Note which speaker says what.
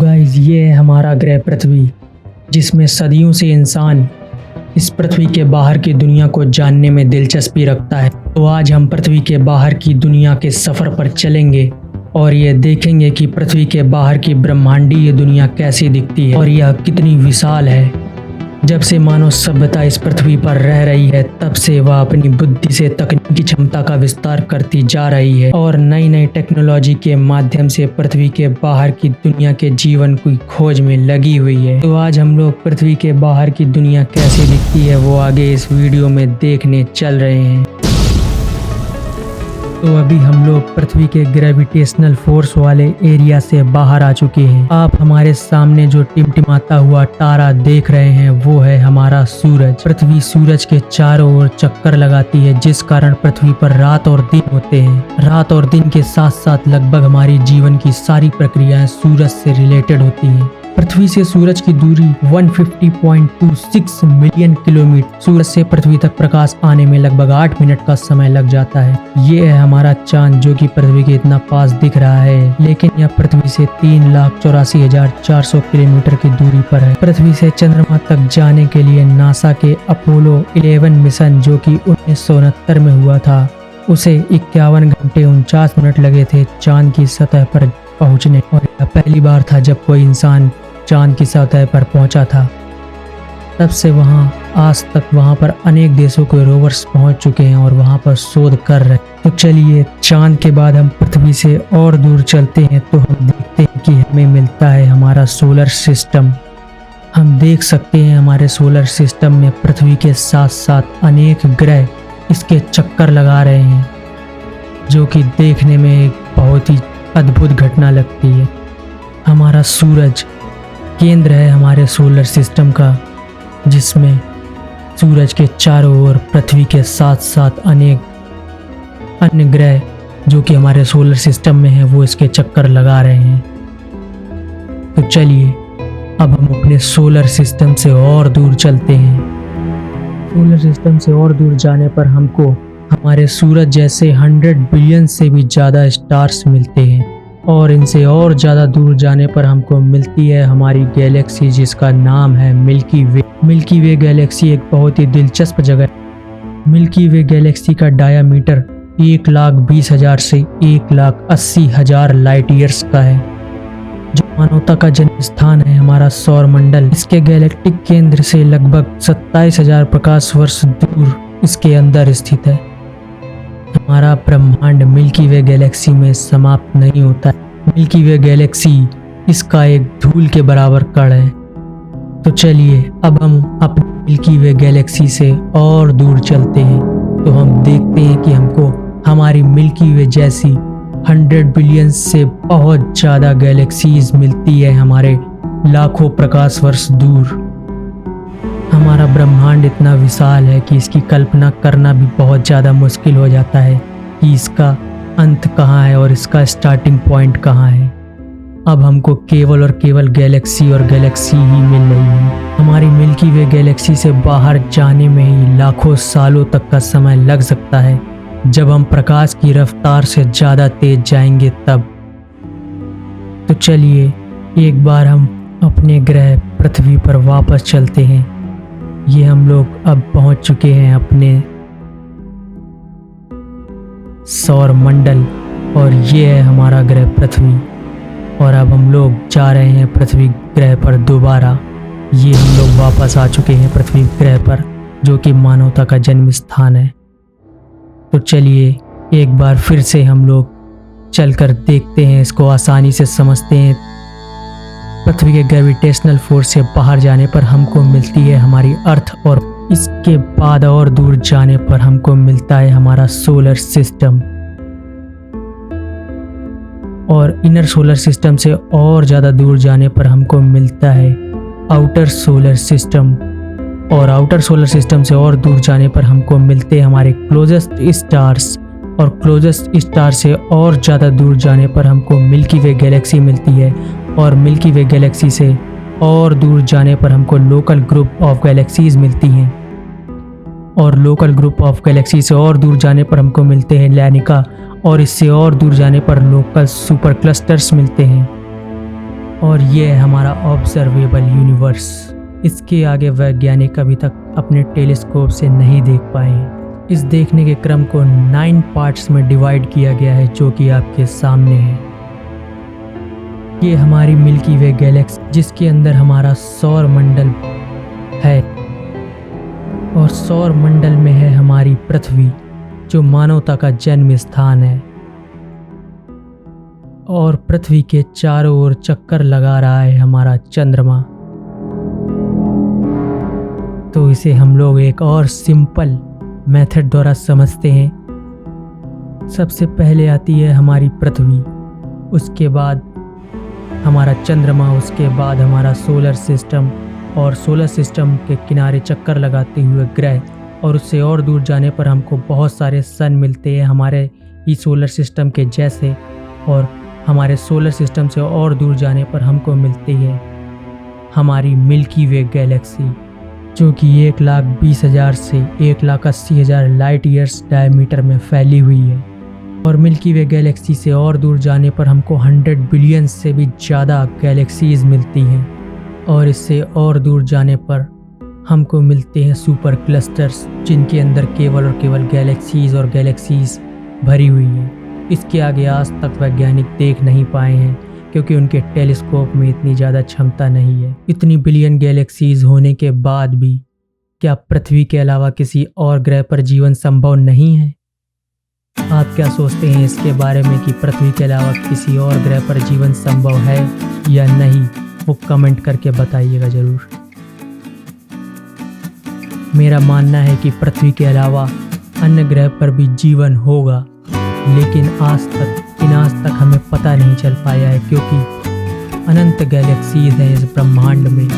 Speaker 1: Guys, ये है हमारा ग्रह पृथ्वी, जिसमें सदियों से इंसान इस पृथ्वी के बाहर की दुनिया को जानने में दिलचस्पी रखता है। तो आज हम पृथ्वी के बाहर की दुनिया के सफ़र पर चलेंगे और ये देखेंगे कि पृथ्वी के बाहर की ब्रह्मांडीय दुनिया कैसी दिखती है और यह कितनी विशाल है। जब से मानव सभ्यता इस पृथ्वी पर रह रही है, तब से वह अपनी बुद्धि से तकनीकी क्षमता का विस्तार करती जा रही है और नई नई टेक्नोलॉजी के माध्यम से पृथ्वी के बाहर की दुनिया के जीवन की खोज में लगी हुई है। तो आज हम लोग पृथ्वी के बाहर की दुनिया कैसी दिखती है वो आगे इस वीडियो में देखने चल रहे हैं। तो अभी हम लोग पृथ्वी के ग्रेविटेशनल फोर्स वाले एरिया से बाहर आ चुके हैं। आप हमारे सामने जो टिमटिमाता हुआ तारा देख रहे हैं वो है हमारा सूरज। पृथ्वी सूरज के चारों ओर चक्कर लगाती है, जिस कारण पृथ्वी पर रात और दिन होते हैं। रात और दिन के साथ साथ लगभग हमारी जीवन की सारी प्रक्रियाएं सूरज से रिलेटेड होती हैं। पृथ्वी से सूरज की दूरी 150.26 मिलियन किलोमीटर। सूरज से पृथ्वी तक प्रकाश आने में लगभग 8 मिनट का समय लग जाता है। ये है हमारा चांद, जो कि पृथ्वी के इतना पास दिख रहा है, लेकिन यह पृथ्वी से 3,84,400 किलोमीटर की दूरी पर है। पृथ्वी से चंद्रमा तक जाने के लिए नासा के अपोलो 11 मिशन, जो कि 1969 में हुआ था, उसे 51 घंटे 49 मिनट लगे थे चांद की सतह पर पहुंचने। और यह पहली बार था जब कोई इंसान चांद की सतह पर पहुंचा था। तब से आज तक वहां पर अनेक देशों के रोवर्स पहुंच चुके हैं और वहां पर शोध कर रहे हैं। तो चलिए, चांद के बाद हम पृथ्वी से और दूर चलते हैं तो हम देखते हैं कि हमें मिलता है हमारा सोलर सिस्टम। हम देख सकते हैं हमारे सोलर सिस्टम में पृथ्वी के साथ साथ अनेक ग्रह इसके चक्कर लगा रहे हैं, जो कि देखने में एक बहुत ही अद्भुत घटना लगती है। हमारा सूरज केंद्र है हमारे सोलर सिस्टम का, जिसमें सूरज के चारों ओर पृथ्वी के साथ साथ अनेक अन्य ग्रह जो कि हमारे सोलर सिस्टम में है वो इसके चक्कर लगा रहे हैं। तो चलिए, अब हम अपने सोलर सिस्टम से और दूर चलते हैं। सोलर सिस्टम से और दूर जाने पर हमको हमारे सूरज जैसे 100 बिलियन से भी ज़्यादा स्टार्स मिलते हैं और इनसे और ज़्यादा दूर जाने पर हमको मिलती है हमारी गैलेक्सी, जिसका नाम है मिल्की वे। मिल्की वे गैलेक्सी एक बहुत ही दिलचस्प जगह है। मिल्की वे गैलेक्सी का डायामीटर 1,20,000 से 1,80,000 लाइट ईयर्स का है, जो मानवता का जन्म स्थान है हमारा सौर मंडल। इसके गैलेक्टिक केंद्र से लगभग 27,000 प्रकाश वर्ष दूर इसके अंदर स्थित है। हमारा ब्रह्मांड मिल्की वे गैलेक्सी में समाप्त नहीं होता है। मिल्की वे गैलेक्सी इसका एक धूल के बराबर कण है। तो चलिए, अब हम अपनी मिल्की वे गैलेक्सी से और दूर चलते हैं तो हम देखते हैं कि हमको हमारी मिल्की वे जैसी 100 बिलियन से बहुत ज़्यादा गैलेक्सीज मिलती है हमारे लाखों प्रकाश वर्ष दूर। हमारा ब्रह्मांड इतना विशाल है कि इसकी कल्पना करना भी बहुत ज़्यादा मुश्किल हो जाता है कि इसका अंत कहाँ है और इसका स्टार्टिंग पॉइंट कहाँ है। अब हमको केवल और केवल गैलेक्सी और गैलेक्सी ही मिल रही है। हमारी मिल्की वे गैलेक्सी से बाहर जाने में ही लाखों सालों तक का समय लग सकता है। जब हम प्रकाश की रफ्तार से ज़्यादा तेज जाएंगे तब। तो चलिए, एक बार हम अपने ग्रह पृथ्वी पर वापस चलते हैं। ये हम लोग अब पहुंच चुके हैं अपने सौर मंडल और ये है हमारा ग्रह पृथ्वी। और अब हम लोग जा रहे हैं पृथ्वी ग्रह पर दोबारा। ये हम लोग वापस आ चुके हैं पृथ्वी ग्रह पर, जो कि मानवता का जन्म स्थान है। तो चलिए, एक बार फिर से हम लोग चलकर देखते हैं, इसको आसानी से समझते हैं। पृथ्वी के ग्रेविटेशनल फोर्स से बाहर जाने पर हमको मिलती है हमारी अर्थ, और इसके बाद और दूर जाने पर हमको मिलता है हमारा सोलर सिस्टम। और इनर सोलर सिस्टम से और ज़्यादा दूर जाने पर हमको मिलता है आउटर सोलर सिस्टम। और आउटर सोलर सिस्टम से और दूर जाने पर हमको मिलते हैं हमारे क्लोजेस्ट स्टार्स। और क्लोजेस्ट स्टार से और ज़्यादा दूर जाने पर हमको मिल्की वे गैलेक्सी मिलती है। और मिल्की वे गैलेक्सी से और दूर जाने पर हमको लोकल ग्रुप ऑफ गैलेक्सीज मिलती हैं। और लोकल ग्रुप ऑफ गैलेक्सी से और दूर जाने पर हमको मिलते हैं लैनिका। और इससे और दूर जाने पर लोकल सुपर क्लस्टर्स मिलते हैं। और ये है हमारा ऑब्जर्वेबल यूनिवर्स। इसके आगे वैज्ञानिक अभी तक अपने टेलीस्कोप से नहीं देख पाए हैं। इस देखने के क्रम को 9 पार्ट्स में डिवाइड किया गया है, जो कि आपके सामने है। ये हमारी मिल्की वे गैलेक्सी, जिसके अंदर हमारा सौर मंडल है, और सौर मंडल में है हमारी पृथ्वी, जो मानवता का जन्म स्थान है। और पृथ्वी के चारों ओर चक्कर लगा रहा है हमारा चंद्रमा। तो इसे हम लोग एक और सिंपल मेथड द्वारा समझते हैं। सबसे पहले आती है हमारी पृथ्वी, उसके बाद हमारा चंद्रमा, उसके बाद हमारा सोलर सिस्टम, और सोलर सिस्टम के किनारे चक्कर लगाते हुए ग्रह, और उससे और दूर जाने पर हमको बहुत सारे सन मिलते हैं हमारे ही सोलर सिस्टम के जैसे। और हमारे सोलर सिस्टम से और दूर जाने पर हमको मिलती है हमारी मिल्की वे गैलेक्सी, जो कि 1,20,000 से 1,80,000 लाइट ईयर्स डायमीटर में फैली हुई है। और मिल्की वे गैलेक्सी से और दूर जाने पर हमको 100 बिलियन से भी ज़्यादा गैलेक्सीज मिलती हैं। और इससे और दूर जाने पर हमको मिलते हैं सुपर क्लस्टर्स, जिनके अंदर केवल और केवल गैलेक्सीज भरी हुई हैं। इसके आगे आज तक वैज्ञानिक देख नहीं पाए हैं, क्योंकि उनके टेलीस्कोप में इतनी ज़्यादा क्षमता नहीं है। इतनी बिलियन गैलेक्सीज होने के बाद भी क्या पृथ्वी के अलावा किसी और ग्रह पर जीवन संभव नहीं है? आप क्या सोचते हैं इसके बारे में कि पृथ्वी के अलावा किसी और ग्रह पर जीवन संभव है या नहीं? वो कमेंट करके बताइएगा ज़रूर। मेरा मानना है कि पृथ्वी के अलावा अन्य ग्रह पर भी जीवन होगा, लेकिन आज तक हमें पता नहीं चल पाया है, क्योंकि अनंत गैलेक्सीज हैं इस ब्रह्मांड में।